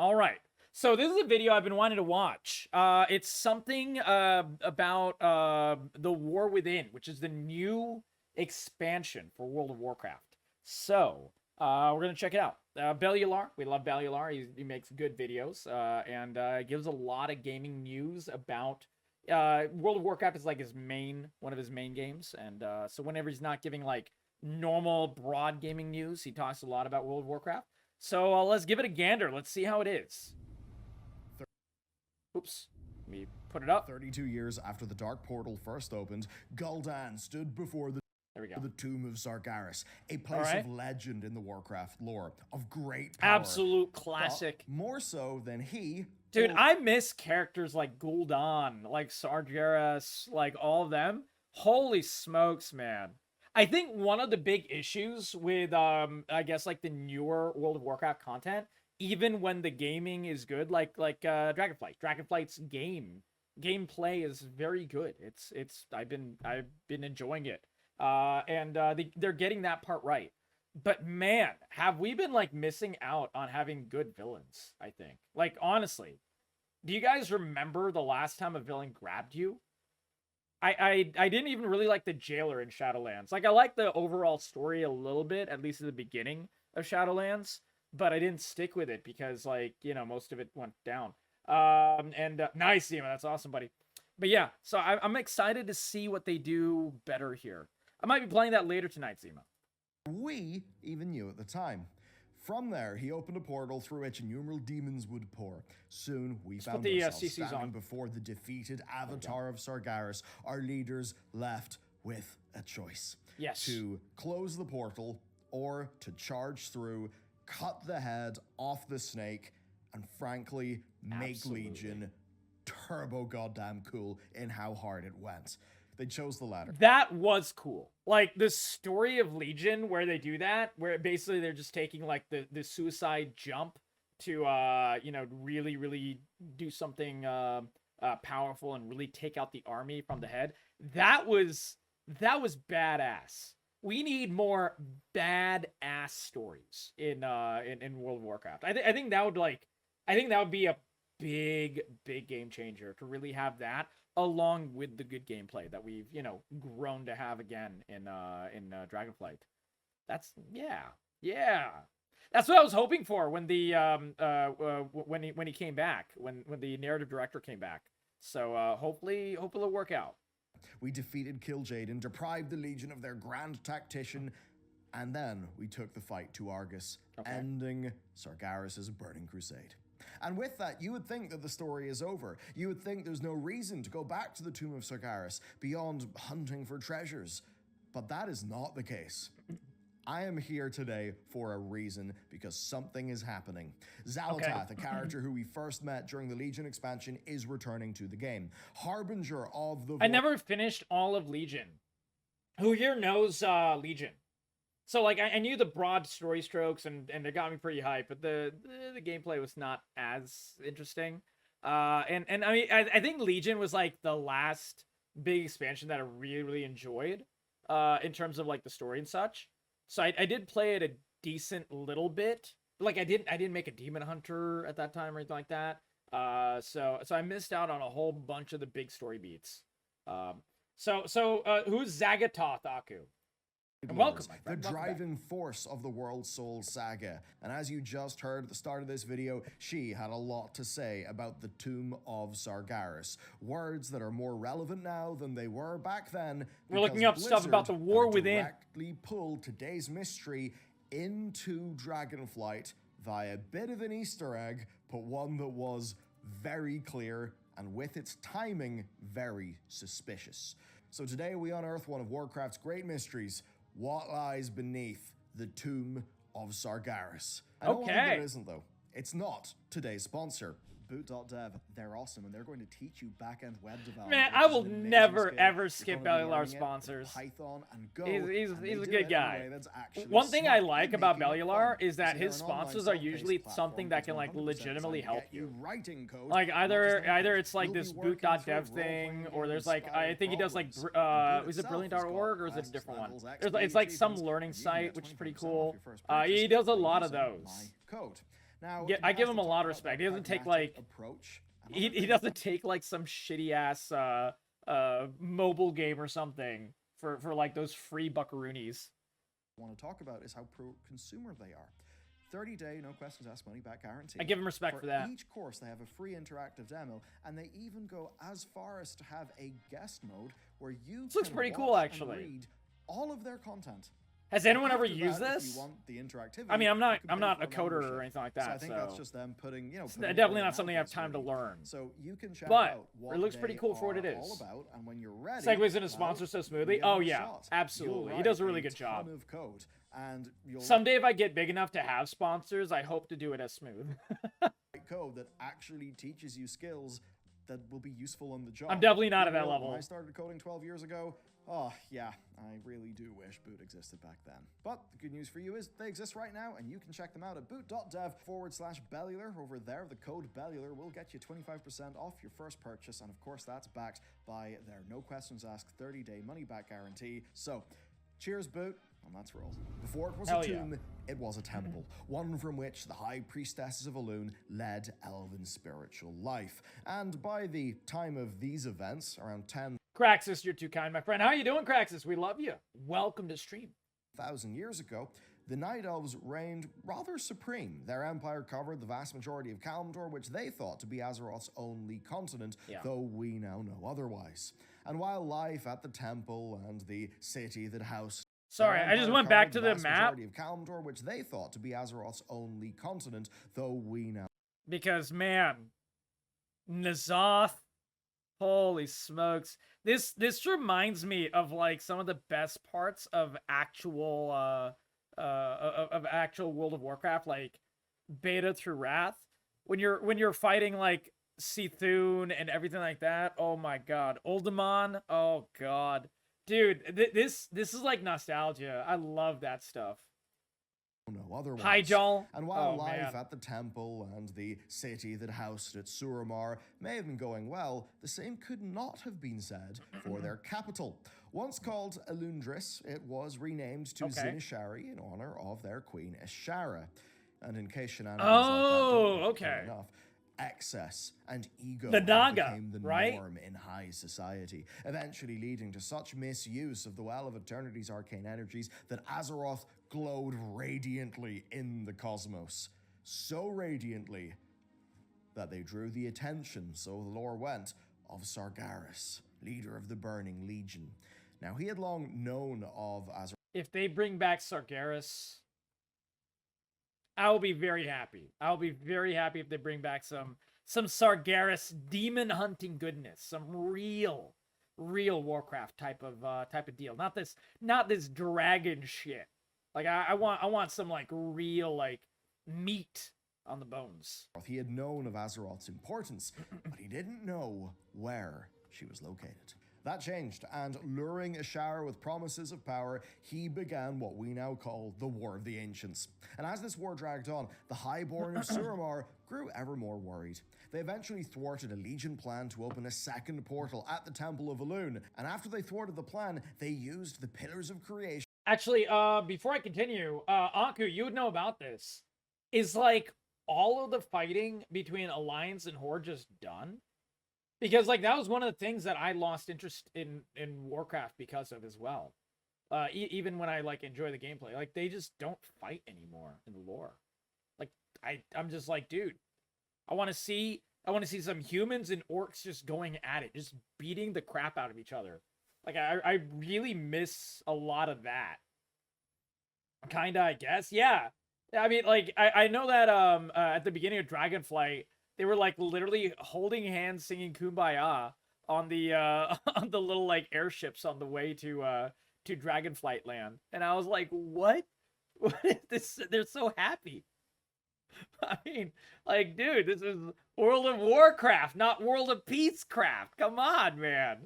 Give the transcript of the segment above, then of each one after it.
All right. So this is a video I've been wanting to watch. It's something about the War Within, which is the new expansion for World of Warcraft. So we're gonna check it out. Bellular, we love Bellular. He makes good videos and gives a lot of gaming news about World of Warcraft is like one of his main games, and so whenever he's not giving like normal broad gaming news, he talks a lot about World of Warcraft. So let's give it a gander. Let's see how it is. Oops. Let me put it up. 32 years after the Dark Portal first opened, Gul'dan stood before the Tomb of Sargus, a place of legend in the Warcraft lore, of great power. Absolute classic. But more so than he... Dude, I miss characters like Gul'dan, like Sargeras, like all of them. Holy smokes, man. I think one of the big issues with, I guess, like the newer World of Warcraft content, even when the gaming is good, like Dragonflight. Dragonflight's gameplay is very good. I've been enjoying it, and they're getting that part right. But man, have we been like missing out on having good villains? I think, like honestly, do you guys remember the last time a villain grabbed you? I didn't even really like the jailer in Shadowlands. Like I like the overall story a little bit, at least at the beginning of Shadowlands. But I didn't stick with it because, like, you know, most of it went down. Nice, Zima. That's awesome, buddy. But yeah, so I'm excited to see what they do better here. I might be playing that later tonight, Zima. We even knew at the time. From there, he opened a portal through which innumerable demons would pour. Soon, we found ourselves standing before the defeated avatar of Sargeras. Our leaders left with a choice. Yes. To close the portal or to charge through, cut the head off the snake, and frankly, make Legion turbo goddamn cool in how hard it went. They chose the latter. That was cool. Like, the story of Legion, where they do that, where basically they're just taking, like, the suicide jump to, you know, really, really do something powerful and really take out the army from the head. That was badass. We need more badass stories in World of Warcraft. I think that would be a big game changer to really have that along with the good gameplay that we've, you know, grown to have again in Dragonflight. That's yeah. That's what I was hoping for when the when he came back, when the narrative director came back. So hopefully it'll work out. We defeated Kil'jaeden, deprived the Legion of their grand tactician, and then we took the fight to Argus, ending Sargeras' burning crusade. And with that, you would think that the story is over. You would think there's no reason to go back to the Tomb of Sargeras beyond hunting for treasures. But that is not the case. I am here today for a reason, because something is happening. Xal'atath, a character who we first met during the Legion expansion, is returning to the game. Harbinger of the... I never finished all of Legion. Who here knows Legion? So, like, I knew the broad story strokes, and it got me pretty hyped, but the gameplay was not as interesting. And I mean, I think Legion was, like, the last big expansion that I really, really enjoyed in terms of, like, the story and such. So I did play it a decent little bit. Like I didn't make a demon hunter at that time or anything like that. So I missed out on a whole bunch of the big story beats. So who's Xagatoth Aku? Welcome, my friend. The driving force of the World Soul saga. And as you just heard at the start of this video, she had a lot to say about the Tomb of Sargeras. Words that are more relevant now than they were back then. We're looking up stuff about the War Within. Directly pulled today's mystery into Dragonflight via a bit of an Easter egg, but one that was very clear and with its timing very suspicious. So today we unearth one of Warcraft's great mysteries. What lies beneath the Tomb of Sargeras? I don't think there isn't, though. It's not today's sponsor. Boot.dev, they're awesome, and they're going to teach you back-end web development. Man, I will never, ever skip Bellular sponsors. Python and Go, he's a good guy. One thing I like about Bellular is that his sponsors are usually something that can, like, legitimately help you. Like, either it's, like, this boot.dev thing, or there's, like, I think he does, like, is it Brilliant.org, or is it a different one? It's, like, some learning site, which is pretty cool. He does a lot of those. Now, Yeah, you I give asked him to a talk lot of about respect. their He doesn't take pragmatic like approach. And he one of the he things doesn't take like some shitty ass mobile game or something for like those free buckaroonies. I want to talk about is how pro-consumer they are. 30-day, no questions asked, money back guarantee. I give him respect for that. Each course, they have a free interactive demo, and they even go as far as to have a guest mode where you This looks can pretty watch cool, and actually. read all of their content. Has anyone ever After used that, this? If you want the interactivity, I mean, I'm you can not pay a for coder or membership. anything like So I that. think that's just them putting, it's putting it definitely where not their something I have mouth is, time to really. learn. So you can check But out what it looks pretty they cool for what it are is. all about, and when you're ready, Segues into well, sponsor so you smoothly. give Oh it a yeah, shot. absolutely. You'll He does a write really good job. ton of code, and you'll Someday, if I get big enough to have sponsors, I hope to do it as smooth. write code that actually teaches you skills that will be useful on the job. I'm definitely not at You that know, level. When I started coding 12 years ago, oh yeah, I really do wish Boot existed back then. But the good news for you is they exist right now, and you can check them out at boot.dev/Bellular. Over there, the code Bellular will get you 25% off your first purchase, and of course that's backed by their no questions asked 30-day money back guarantee. So, cheers, Boot. And let's roll. Before it was Hell a yeah. tomb, it was a temple, one from which the high priestesses of Alon led elven spiritual life. And by the time of these events, around 10,000 Craxus, you're too kind, my friend. How you doing, Craxus? We love you. Welcome to stream. years ago, the Night Elves reigned rather supreme. Their empire covered the vast majority of Kalimdor, which they thought to be Azeroth's only continent, Yeah. though we now know otherwise. And while life at the temple and the city that housed Sorry, their I just empire went back covered to the vast map majority of Kalimdor, which they thought to be Azeroth's only continent, though we now because man, N'Zoth, holy smokes! This reminds me of like some of the best parts of actual actual World of Warcraft, like beta through Wrath, when you're fighting like Sithun and everything like that. Oh my god, Uldaman. Oh god. Dude, this is like nostalgia. I love that stuff. no otherwise. Hyjal. And while Oh, life man. at the temple and the city that housed it, Suramar, may have been going well, the same could not have been said for their capital. Once called Elundris, it was renamed to Okay. Zinishari in honor of their queen Ishara. And in case shenanigans Oh, like that don't make it okay. enough, excess and ego The Naga, became the right? norm in high society, eventually leading to such misuse of the Well of Eternity's arcane energies that Azeroth glowed radiantly in the cosmos. So radiantly that they drew the attention, so the lore went, of Sargus, leader of the Burning Legion. Now, he had long known of Azeroth. If they bring back Sargeras, I will be very happy. I'll be very happy if they bring back some Sargeras demon hunting goodness, some real Warcraft type of deal. Not this dragon shit. Like I want some like real like meat on the bones. He had known of Azeroth's importance, but he didn't know where she was located. That changed, and luring Ishara with promises of power, he began what we now call the War of the Ancients. And as this war dragged on, the Highborn of Suramar grew ever more worried. They eventually thwarted a Legion plan to open a second portal at the Temple of Elune, and after they thwarted the plan, they used the Pillars of Creation. Actually, before I continue, Anku, you would know about this. Is like all of the fighting between Alliance and Horde just done? Because like that was one of the things that I lost interest in Warcraft because of as well. Even when I like enjoy the gameplay, like they just don't fight anymore in the lore. Like I'm just like, dude, I want to see some humans and orcs just going at it, just beating the crap out of each other. Like I really miss a lot of that. Kinda, I guess. Yeah. I mean, like I know that at the beginning of Dragonflight, they were like literally holding hands singing Kumbaya on the on the little like airships on the way to Dragonflight land. And I was like, what? What is this? They're so happy. I mean, like, dude, this is World of Warcraft, not World of Peacecraft. Come on, man.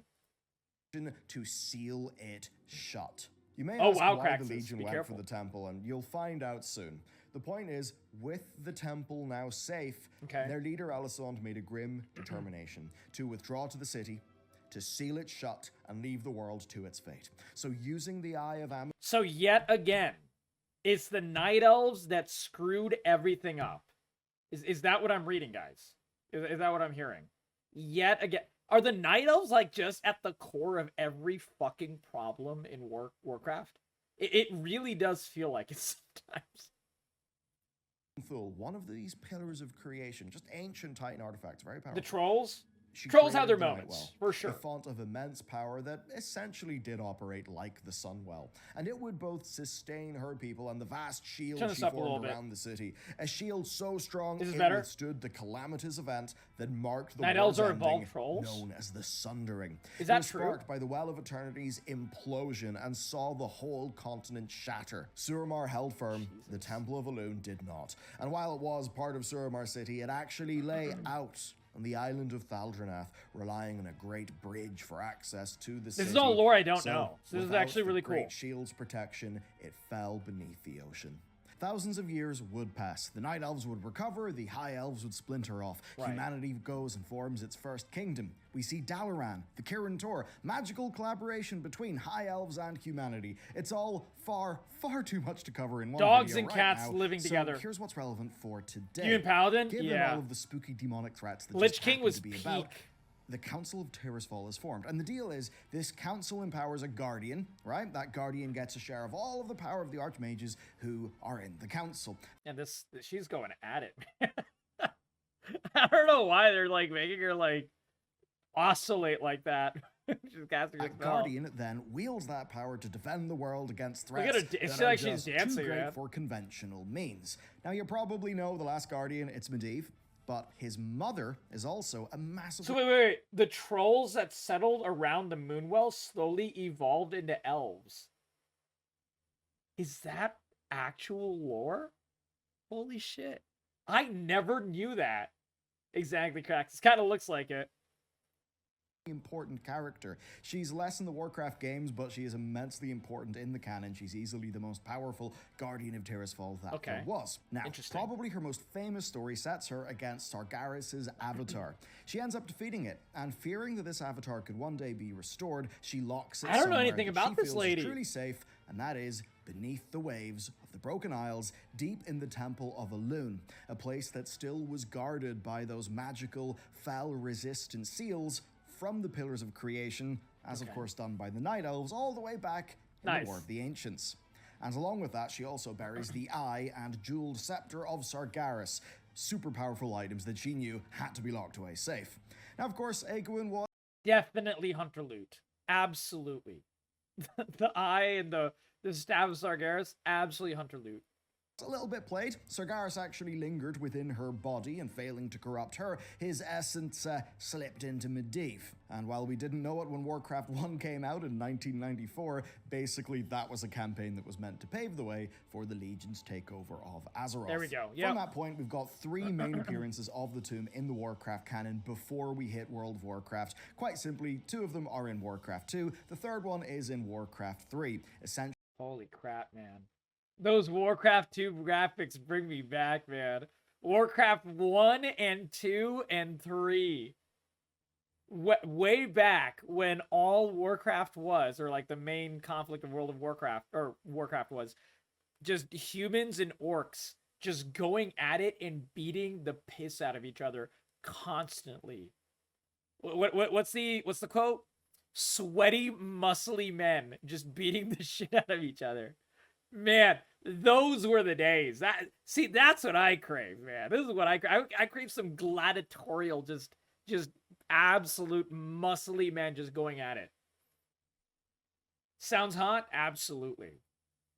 To seal it shut. You may Oh, ask wow, why Craxus, the Legion be went careful. for the temple, and you'll find out soon. The point is, with the temple now safe, Okay. their leader Alisond made a grim determination to withdraw to the city, to seal it shut, and leave the world to its fate. So using the Eye of Am, So yet again, it's the Night Elves that screwed everything up. Is that what I'm reading, guys? Is that what I'm hearing? Yet again, are the Night Elves like just at the core of every fucking problem in Warcraft? It really does feel like it sometimes. One of these pillars of creation, just ancient Titan artifacts, very powerful. The trolls? She Trolls have their created the moments, Nightwell, for sure. a font of immense power that essentially did operate like the Sunwell, and it would both sustain her people and the vast shield Turn she this up a little formed bit. around the city. A shield so strong This is it better? withstood the calamitous event that marked the Night war's Elves are ending, evolved trolls? known as the Sundering. Is that it was true? sparked by the Well of Eternity's implosion and saw the whole continent shatter. Suramar held firm, the Temple of Alon did not. And while it was part of Suramar City, it actually lay out on the island of Thaldranath, relying on a great bridge for access to the city. This is all lore I don't So, know. So this is without actually the really cool. Great Shield's protection, it fell beneath the ocean. Thousands of years would pass. The Night Elves would recover, the High Elves would splinter off. Right. Humanity goes and forms its first kingdom. We see Dalaran, the Kirin Tor, magical collaboration between High Elves and humanity. It's all far, far too much to cover in one Dogs video and right cats now. living So together. here's what's relevant for today. Human Paladin? Given Yeah. all of the spooky demonic threats that Lich just King happen was to be peak. about, the Council of Tirisfal is formed. And the deal is, this council empowers a guardian, right? That guardian gets a share of all of the power of the archmages who are in the council. And she's going at it. I don't know why they're like making her like oscillate like that. She's casting her That spell. guardian then wields that power to defend the world against Look at threats her it's that are like she's just dancing, too great man. for conventional means. Now, you probably know the last guardian, it's Medivh, but his mother is also a massive... So wait. The trolls that settled around the Moonwell slowly evolved into elves. Is that actual lore? Holy shit. I never knew that. Exactly, Cracks. It kind of looks like it. important character. She's less in the Warcraft games, but she is immensely important in the canon. She's easily the most powerful guardian of Tirisfal that there was. Now, Interesting. probably her most famous story sets her against Sargeras' avatar. She ends up defeating it, and fearing that this avatar could one day be restored, she locks it I don't know somewhere anything that about she this feels lady. is truly safe, and that is beneath the waves of the Broken Isles, deep in the Temple of Alon, a place that still was guarded by those magical, fel-resistant seals from the Pillars of Creation, as of course done by the Night Elves, all the way back in the War of the Ancients. And along with that, she also buries the Eye and Jeweled Scepter of Sargeras, super powerful items that she knew had to be locked away safe. Now, of course, Egwene was Definitely Hunter Loot. Absolutely. The Eye and the Staff of Sargeras, absolutely Hunter Loot. a little bit played. Sargeras actually lingered within her body, and failing to corrupt her, his essence slipped into Medivh. And while we didn't know it when Warcraft 1 came out in 1994, basically that was a campaign that was meant to pave the way for the Legion's takeover of Azeroth. There we go, yep. From that point, we've got 3 main appearances of the tomb in the Warcraft canon before we hit World of Warcraft. Quite simply, 2 of them are in Warcraft 2, the 3rd one is in Warcraft 3. Essentially, Holy crap, man. Those Warcraft 2 graphics bring me back, man. Warcraft 1 and 2 and 3. Way back when all Warcraft was, or like the main conflict of World of Warcraft, or Warcraft was, just humans and orcs just going at it and beating the piss out of each other constantly. What's the quote? Sweaty, muscly men just beating the shit out of each other. Man, those were the days. That's what I crave, man. This is what I crave, some gladiatorial, just absolute muscly men just going at it. Sounds hot? Absolutely.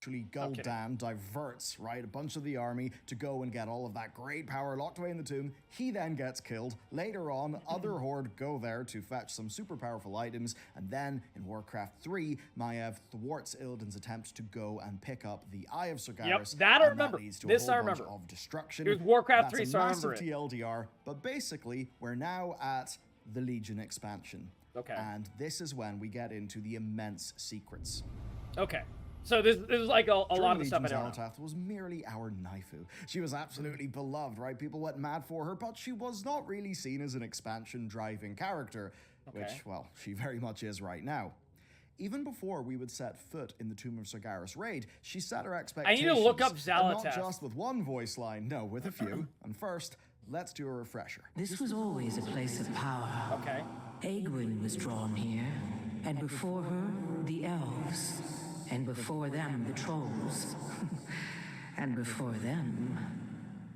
Gul'dan diverts, right, a bunch of the army to go and get all of that great power locked away in the tomb. He then gets killed. Later on, other Horde go there to fetch some super powerful items, and then in Warcraft 3, Maiev thwarts Illidan's attempt to go and pick up the Eye of Sargeras. Yep, that I and remember. That leads to This a I whole bunch remember. of destruction. It was Warcraft 3, That's so a I massive remember it. TLDR, but basically, we're now at the Legion expansion. Okay. And this is when we get into the immense secrets. Okay. So this is like a lot of the stuff I Legion's don't know. Alatath was merely our Naifu. She was absolutely beloved, right? People went mad for her, but she was not really seen as an expansion-driving character, which, well, she very much is right now. even before we would set foot in the Tomb of Sargeras raid, she set her I expectations. need to look up and Xal'atath. not just with one voice line, no, with a few. And first, let's do a refresher. This was always a place of power. Okay. Aegwynn was drawn here, and before her, the elves, and before them, the trolls, and before them...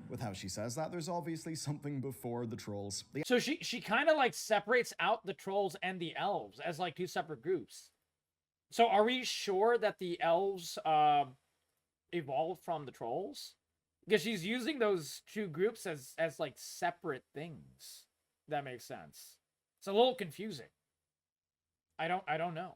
With how she says that, there's obviously something before the trolls. So she kind of like separates out the trolls and the elves as like two separate groups. So are we sure that the elves evolved from the trolls? Because she's using those two groups as like separate things. That makes sense. It's a little confusing. I don't know.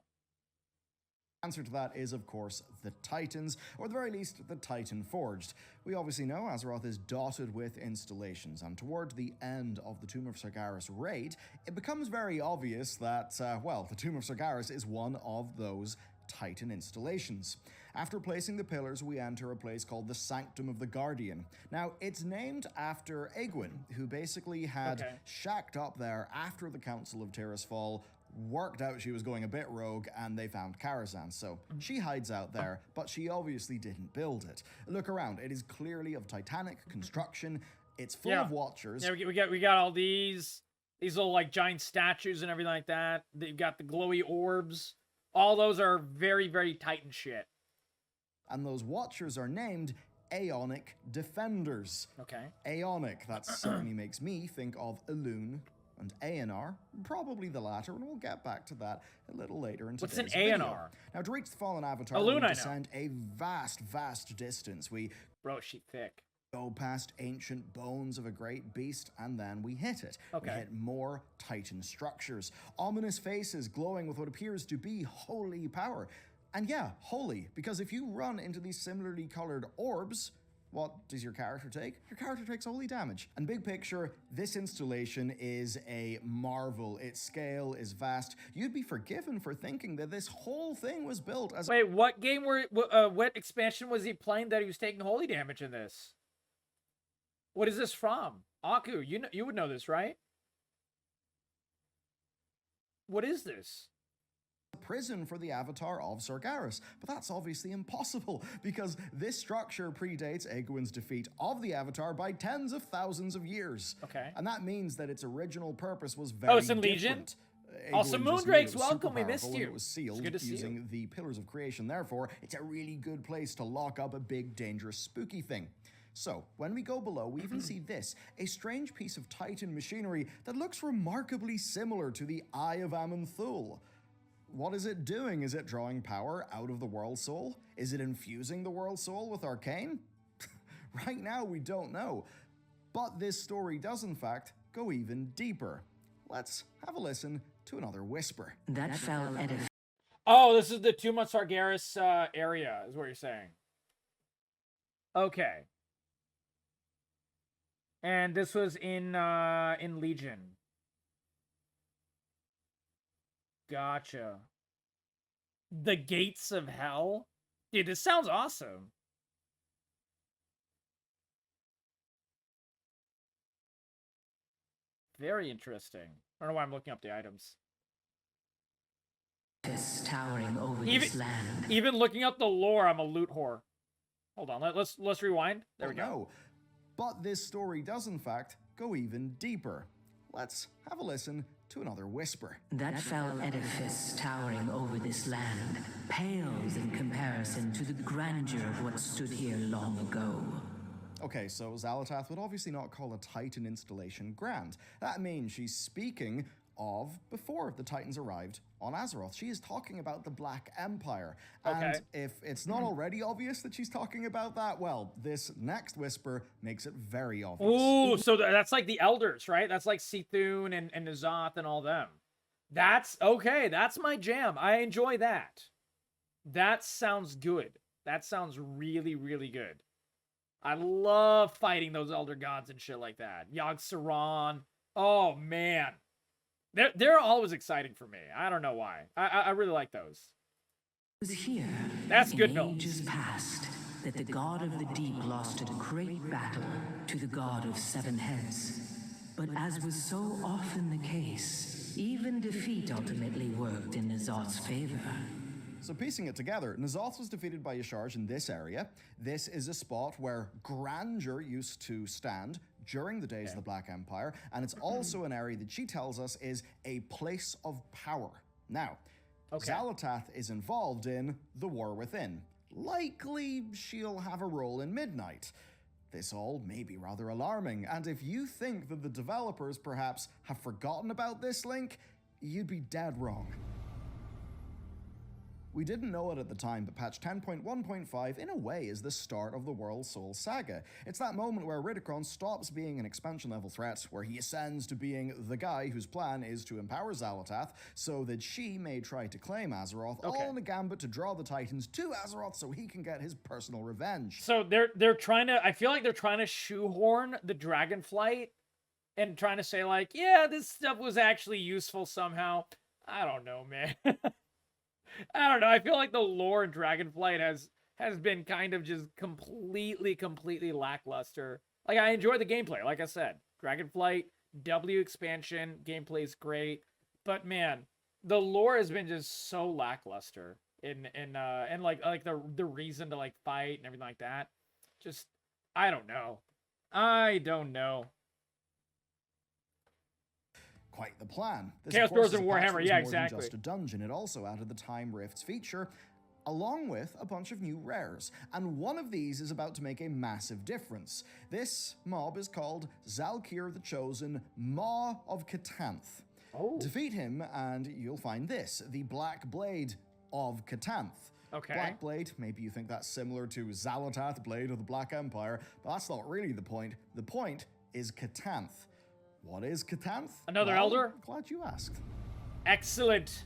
Answer to that is, of course, the Titans, or at the very least, the Titan Forged. We obviously know Azeroth is dotted with installations, and toward the end of the Tomb of Sargeras raid, it becomes very obvious that, well, the Tomb of Sargeras is one of those Titan installations. After placing the pillars, we enter a place called the Sanctum of the Guardian. Now, it's named after Aegwynn, who basically had shacked up there after the Council of Tirisfal, worked out she was going a bit rogue, and they found Karazhan. So she hides out there, but she obviously didn't build it. Look around, it is clearly of titanic construction. It's full of watchers. Yeah, we got all these little like giant statues and everything like that. They've got the glowy orbs. All those are very, very Titan shit. And those watchers are named Aonic Defenders. Okay. Aonic, that certainly makes me think of Elun and Aeonar, probably the latter, and we'll get back to that a little later in today's What's video. an Aeonar? Now, to reach the fallen avatar, Elun, we I descend a vast, vast distance. We Bro, she thick. go past ancient bones of a great beast, and then we hit it. Okay. We hit more Titan structures. Ominous faces glowing with what appears to be holy power. And yeah, holy, because if you run into these similarly colored orbs, what does your character take? Your character takes holy damage. And big picture, this installation is a marvel. Its scale is vast. You'd be forgiven for thinking that this whole thing was built as... Wait, what game what expansion was he playing that he was taking holy damage in this? What is this from? Aku, you would know this, right? What is this? Prison for the avatar of Sargeras, but that's obviously impossible because this structure predates Aegwynn's defeat of the avatar by tens of thousands of years. Okay. And that means that its original purpose was very it's in Legion? different. Awesome Aegwynn just knew Moondrakes, it was welcome, super we missed powerful and you. it was sealed It's good to see using you. the Pillars of Creation. Therefore, it's a really good place to lock up a big, dangerous, spooky thing. So, when we go below, we even see this, a strange piece of Titan machinery that looks remarkably similar to the Eye of Aman'Thul. What is it doing? Is it drawing power out of the World Soul? Is it infusing the World Soul with Arcane? Right now, we don't know. But this story does, in fact, go even deeper. Let's have a listen to another whisper. That fell edifice. Oh, this is the Tomb of Sargeras area, is what you're saying. Okay. And this was in Legion. Gotcha. The Gates of Hell? Dude, this sounds awesome. Very interesting. I don't know why I'm looking up the items. Towering over this land. Even looking up the lore, I'm a loot whore. Hold on, let's rewind. There we go. No, but this story does, in fact, go even deeper. Let's have a listen to another whisper. That fell edifice towering over this land pales in comparison to the grandeur of what stood here long ago. Okay, so Xal'atath would obviously not call a Titan installation grand. That means she's speaking of before the Titans arrived on Azeroth. She is talking about the Black Empire. And if it's not already obvious that she's talking about that, well, this next whisper makes it very obvious. Ooh, so that's like the Elders, right? That's like Sithun and N'Zoth and all them. That's okay. That's my jam. I enjoy that. That sounds good. That sounds really, really good. I love fighting those Elder Gods and shit like that. Yogg-Saron. Oh, man. They're always exciting for me. I don't know why. I really like those. It was here, That's good in notes. ages past, that the god of the deep lost a great battle to the god of seven heads. But as was so often the case, even defeat ultimately worked in N'Zoth's favor. So piecing it together, N'Zoth was defeated by Yasharj in this area. This is a spot where grandeur used to stand during the days of the Black Empire, and it's also an area that she tells us is a place of power. Now, Xal'atath is involved in the War Within. Likely she'll have a role in Midnight. This all may be rather alarming, and if you think that the developers perhaps have forgotten about this link, you'd be dead wrong. We didn't know it at the time, but patch 10.1.5 in a way is the start of the World Soul saga. It's that moment where Ridicron stops being an expansion level threat, where he ascends to being the guy whose plan is to empower Xal'atath so that she may try to claim Azeroth, all in a gambit to draw the Titans to Azeroth so he can get his personal revenge. So they're trying to, I feel like they're trying to shoehorn the Dragonflight and trying to say like, yeah, this stuff was actually useful somehow. I don't know, man. I don't know. I feel like the lore in Dragonflight has been kind of just completely lackluster. Like, I enjoy the gameplay, like I said. Dragonflight, W expansion, gameplay's great. But man, the lore has been just so lackluster. And like the reason to like fight and everything like that. Just I don't know. Quite the plan. This, Chaos of course, Dwarves and is a patch Warhammer, that was yeah, more exactly. than just a dungeon. It also added the Time Rifts feature, along with a bunch of new rares. And one of these is about to make a massive difference. This mob is called Zalkir the Chosen, Maw of Katanth. Defeat him and you'll find this, the Black Blade of Katanth. Okay. Black Blade, maybe you think that's similar to Xal'atath, Blade of the Black Empire, but that's not really the point. The point is Katanth. What is Katanth? Another Well, elder? Glad you asked. Excellent.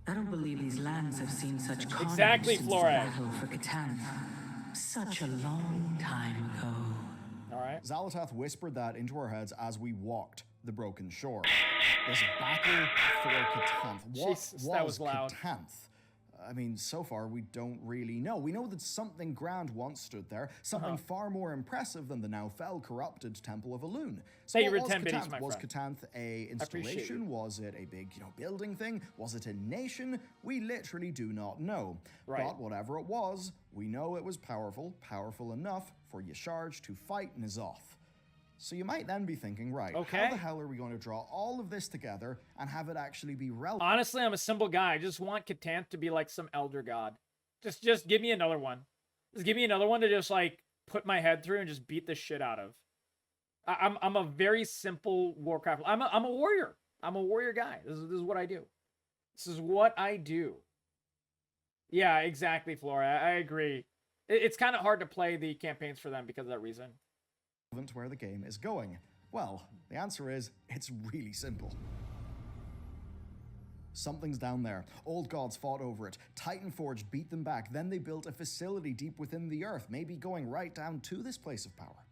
I don't believe these lands have seen such carnage Exactly, since Flores. the battle for Katan. Such a long time ago. All right. Xal'atath whispered that into our heads as we walked the broken shore. This battle for Katanth. What Jesus, that was loud. Katanth? I mean, so far, we don't really know. We know that something grand once stood there, something far more impressive than the now fell, corrupted Temple of Alun. So Hey, you what were was 10 biddies, Katanth? my Was friend. Katanth a installation? Was it a big, building thing? Was it a nation? We literally do not know. Right. But whatever it was, we know it was powerful enough for Yasharj to fight N'Zoth. So you might then be thinking, right, Okay. how the hell are we going to draw all of this together and have it actually be relevant? Honestly, I'm a simple guy. I just want Katanth to be like some elder god. Just give me another one. Just give me another one to just like put my head through and just beat the shit out of. I'm a very simple Warcraft. I'm a warrior. I'm a warrior guy. This is what I do. This is what I do. Yeah, exactly, Flora. I agree. It's kind of hard to play the campaigns for them because of that reason. To where the game is going? Well, the answer is, it's really simple. Something's down there. Old gods fought over it. Titanforge beat them back. Then they built a facility deep within the earth, maybe going right down to this place of power.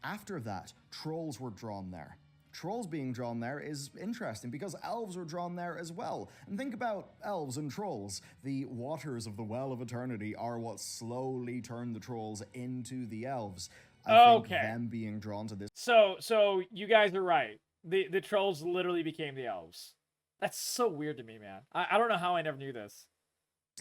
After that, trolls were drawn there. Trolls being drawn there is interesting because elves were drawn there as well. And think about elves and trolls. The waters of the Well of Eternity are what slowly turned the trolls into the elves. I think them being drawn to this So you guys are right. The trolls literally became the elves. That's so weird to me, man. I don't know how I never knew this.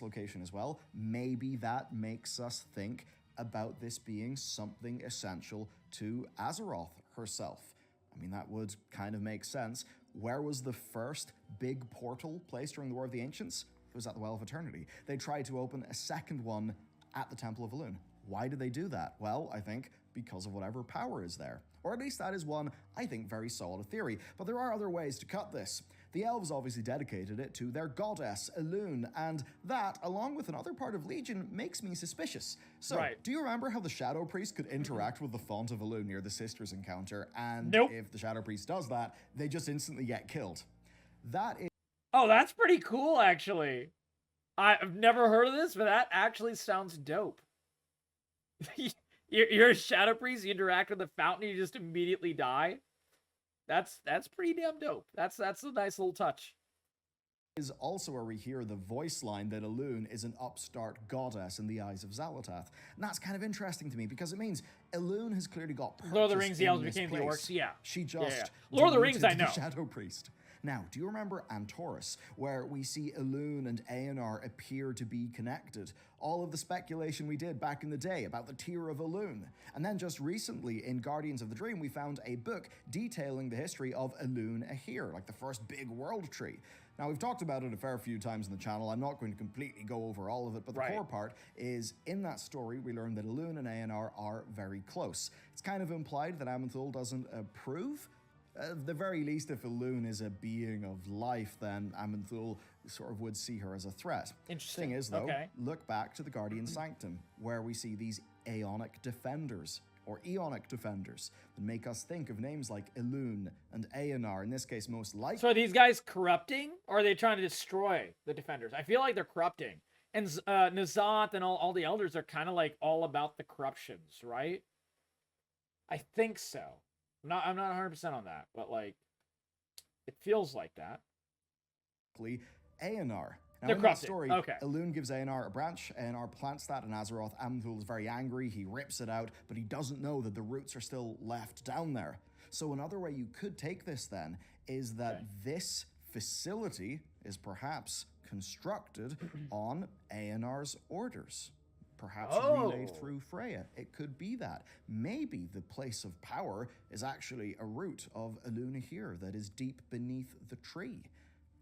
location as well. Maybe that makes us think about this being something essential to Azeroth herself. I mean, that would kind of make sense. Where was the first big portal placed during the War of the Ancients? It was at the Well of Eternity. They tried to open a second one at the Temple of Alun. Why did they do that? Well, I think because of whatever power is there. Or at least that is one, I think, very solid theory. But there are other ways to cut this. The elves obviously dedicated it to their goddess, Elune, and that, along with another part of Legion, makes me suspicious. So, do you remember how the Shadow Priest could interact with the font of Elune near the Sisters encounter? And if the Shadow Priest does that, they just instantly get killed. That is... Oh, that's pretty cool, actually. I've never heard of this, but that actually sounds dope. You're a Shadow Priest, you interact with the fountain, you just immediately die. That's pretty damn dope. That's a nice little touch. Is also where we hear the voice line that Elune is an upstart goddess in the eyes of Xal'atath. And that's kind of interesting to me because it means Elune has clearly got purchased Lord of the Rings, the in elves this became the place. orcs, yeah. She just Lord of the Rings, I deleted know. the Shadow Priest. Now, do you remember Antorus, where we see Elune and Aonar appear to be connected? All of the speculation we did back in the day about the Tear of Elune. And then just recently in Guardians of the Dream, we found a book detailing the history of Elune Ahir, like the first big world tree. Now, we've talked about it a fair few times in the channel. I'm not going to completely go over all of it, but the core part is, in that story, we learn that Elune and Aonar are very close. It's kind of implied that Aman'Thul doesn't approve. At the very least, if Elune is a being of life, then Aman'Thul sort of would see her as a threat. Interesting. Thing is, though, look back to the Guardian Sanctum, where we see these Aonic Defenders, or Eonic Defenders, that make us think of names like Elune and Aonar, in this case most likely. So are these guys corrupting, or are they trying to destroy the Defenders? I feel like they're corrupting. And N'Zoth and all the Elders are kind of like all about the corruptions, right? I think so. I'm not 100% on that, but like, it feels like that. Aonar. Now, They're in that corrupted. story, Okay. Elune gives Aonar a branch, Aonar plants that in Azeroth. Aman'Thul is very angry, he rips it out, but he doesn't know that the roots are still left down there. So another way you could take this then is that this facility is perhaps constructed on Aonar's orders. Perhaps relayed through Freya. It could be that. Maybe the place of power is actually a root of Elune Ahir that is deep beneath the tree.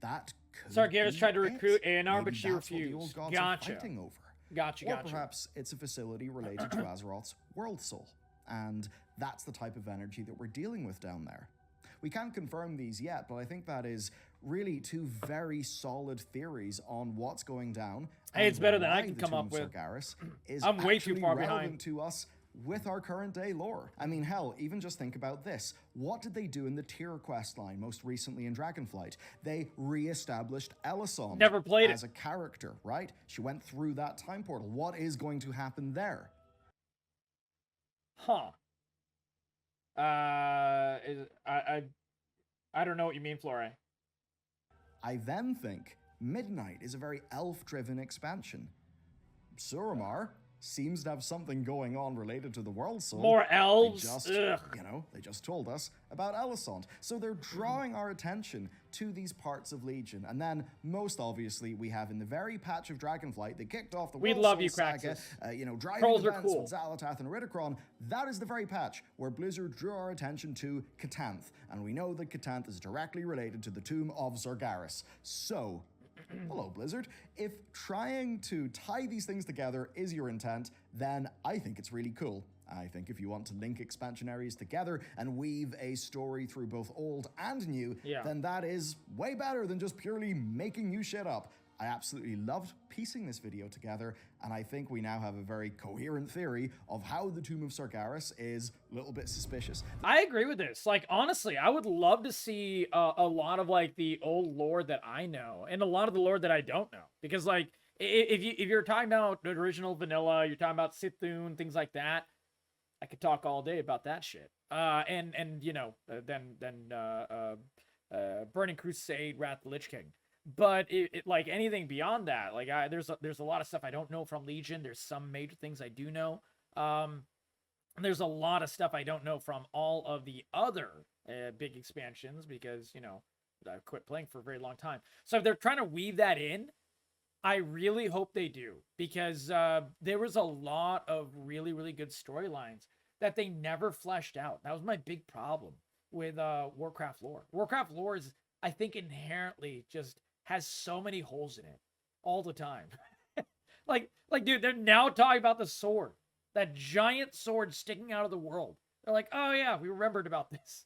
That could Sargeras be tried to it. recruit Aonar, Maybe but she that's what the refused. old gods are Gotcha. fighting over. Gotcha. Or perhaps it's a facility related to Azeroth's world soul. And that's the type of energy that we're dealing with down there. We can't confirm these yet, but I think that is really two very solid theories on what's going down. Hey, it's better than I why can the come Tomb up of with. Sargeras is I'm way too actually far relevant behind. to us with our current day lore. I mean, hell, even just think about this. What did they do in the tier quest line most recently in Dragonflight? They re-established Elisond Never played as a character, right? She went through that time portal. What is going to happen there? Huh. I don't know what you mean, Flore. I then think Midnight is a very elf-driven expansion. Suramar seems to have something going on related to the world soul. More elves? They just told us about Elisond. So they're drawing our attention to these parts of Legion. And then, most obviously, we have in the very patch of Dragonflight that kicked off the We World love Soul you, saga, Craxus. driving Trolls are events cool. with Xalatath and Ridicron, that is the very patch where Blizzard drew our attention to Katanth. And we know that Katanth is directly related to the Tomb of Sargeras. So, hello, Blizzard. If trying to tie these things together is your intent, then I think it's really cool. I think if you want to link expansion areas together and weave a story through both old and new, then that is way better than just purely making new shit up. I absolutely loved piecing this video together, and I think we now have a very coherent theory of how the Tomb of Sargeras is a little bit suspicious. I agree with this. Like, honestly, I would love to see a lot of, like, the old lore that I know, and a lot of the lore that I don't know. Because, like, if you're talking about the original vanilla, you're talking about Sithun, things like that, I could talk all day about that shit. Then Burning Crusade, Wrath of the Lich King. But like anything beyond that, like there's a lot of stuff I don't know from Legion. There's some major things I do know. There's a lot of stuff I don't know from all of the other big expansions because I quit playing for a very long time. So if they're trying to weave that in, I really hope they do, because there was a lot of really, really good storylines that they never fleshed out. That was my big problem with Warcraft lore. Warcraft lore is, I think, inherently just has so many holes in it all the time. like, dude, they're now talking about the sword, that giant sword sticking out of the world. They're like, oh yeah, we remembered about this.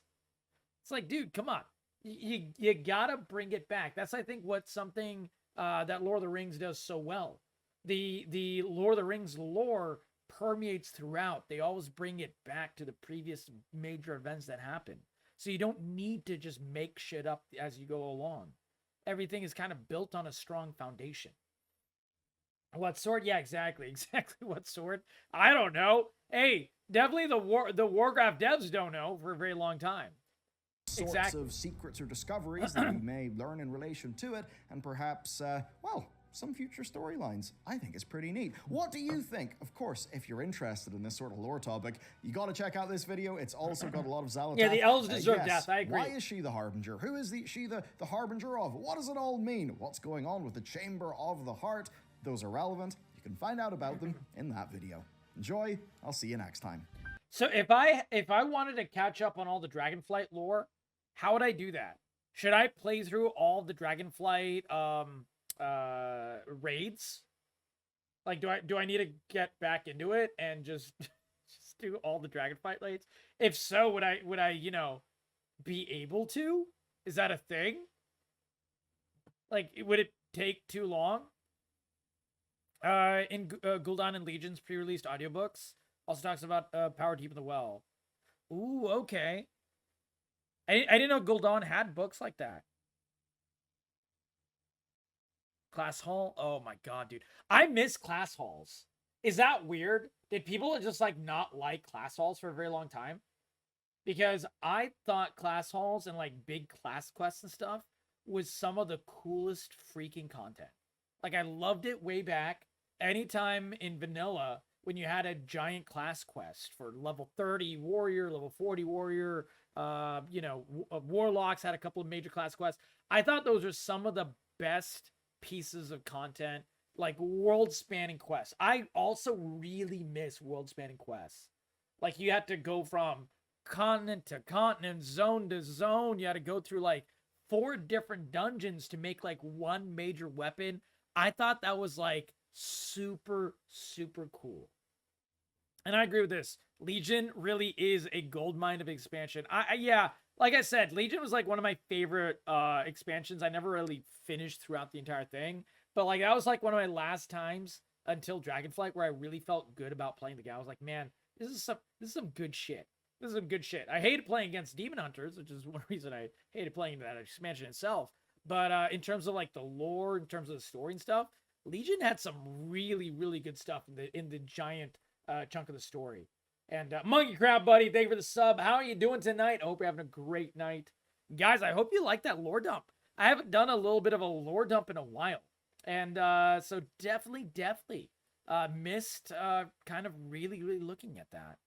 It's like, dude, come on. You gotta bring it back. That's, I think, what something that Lord of the Rings does so well. The Lord of the Rings lore permeates throughout. They always bring it back to the previous major events that happened. So you don't need to just make shit up as you go along. Everything is kind of built on a strong foundation. What sword? Yeah, exactly. Exactly what sword? I don't know. Hey, definitely the Warcraft devs don't know for a very long time. Sorts of secrets or discoveries that we may learn in relation to it, and perhaps, some future storylines. I think it's pretty neat. What do you think? Of course, if you're interested in this sort of lore topic, you got to check out this video. It's also got a lot of Xalatath. Yeah, the elves deserve death. I agree. Why is she the Harbinger? Who is she the Harbinger of? What does it all mean? What's going on with the Chamber of the Heart? Those are relevant. You can find out about them in that video. Enjoy. I'll see you next time. So if I wanted to catch up on all the Dragonflight lore, how would I do that? Should I play through all the Dragonflight raids? Like, do I need to get back into it and just do all the Dragonflight raids? If so, would I you know, be able to? Is that a thing? Like, would it take too long? In Gul'dan and Legion's pre-released audiobooks, also talks about Power Deep in the Well. Ooh, okay. I didn't know Gul'dan had books like that. Class Hall? Oh my god, dude. I miss class halls. Is that weird? Did people just like not like class halls for a very long time? Because I thought class halls and like big class quests and stuff was some of the coolest freaking content. Like, I loved it way back. Anytime in vanilla, when you had a giant class quest for level 30 warrior, level 40 warrior, you know, warlocks had a couple of major class quests. I thought those were some of the best pieces of content, like world-spanning quests. I also really miss world-spanning quests. Like, you had to go from continent to continent, zone to zone. You had to go through like 4 different dungeons to make like one major weapon. I thought that was like super, super cool. And I agree with this. Legion really is a goldmine of expansion. Yeah, like I said, Legion was like one of my favorite expansions. I never really finished throughout the entire thing, but like that was like one of my last times until Dragonflight where I really felt good about playing the game. I was like, man, this is some good shit. This is some good shit. I hated playing against Demon Hunters, which is one reason I hated playing that expansion itself. But in terms of like the lore, in terms of the story and stuff, Legion had some really, really good stuff in the giant chunk of the story. And Monkey Crab Buddy, thank you for the sub. How are you doing tonight? I hope you're having a great night. Guys, I hope you like that lore dump. I haven't done a little bit of a lore dump in a while. And so definitely missed kind of really, really looking at that.